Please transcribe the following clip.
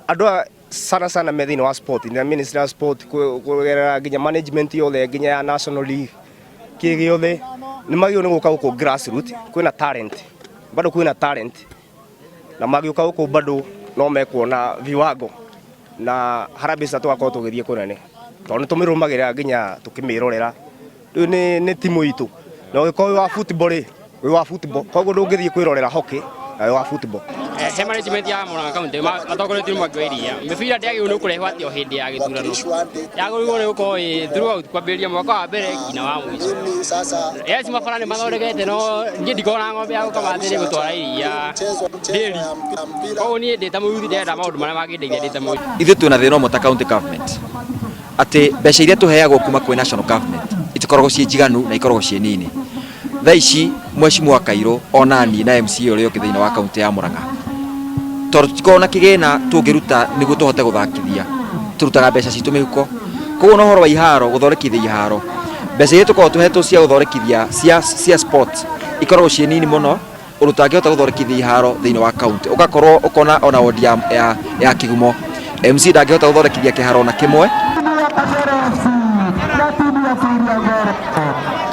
Adwa sana sana medini wa sport na ministry of sport kugerera ginya management yothe ginya ya national league kigi yothe ni magio ni guka guko grassroots kwina talent bado kwina talent na magio ka guko bado no mekuona viwango na harabisa twakao tugithie kunene to ni tumirumagira ginya tukimirorera ni timu itu no giko wa football koguo ndungithie kwirorera hockey wa football he management ya Murang'a County atongoretie makwiria mibira ndiagirwo ni kurehwo atio hindi ya githurano yagirwo ni gukorwo throughout kwambĩrĩria mwaka wa mbere nginya wa mwisho yes mabara ni mathondekete no niĩ ndikona ng'ombe ya gũkama thĩ gũtwara iria ndĩri koguo niĩ ndĩ ta mũyuthi ndĩrenda maũndũ marĩa mangĩndeithia ndĩ ta mũyuthi ithuĩ twĩna thĩna ũmwe ta county government atĩ mbeca iria tũheagwo kuma kwĩ national government itikoragwo ciĩ njiganu na ikoragwo ciĩ nini thaa ici Mheshimiwa Kairũ onani na MC ũrĩa ũngĩ thĩinĩ wa kaunti ya Murang'a tondũ tutikoragwo na kĩgĩna tũngĩruta nĩguo tũhote gũthakithia tũrutaga mbeca citũ mĩhuko koguo no ũhoro wa iharo gũthondekithia iharo mbeca iria tũkoragwo tũhetwo cia gũthondekithia cia sport ikoragwo ciĩ nini mũno ũndũ ũtangĩhota gũthondekithia iharo thĩinĩ wa kaunti ũgakorwo ũkona ona wodi ya Kĩgumo MC ndangĩhota gũthondekithia kĩharo na kĩmwe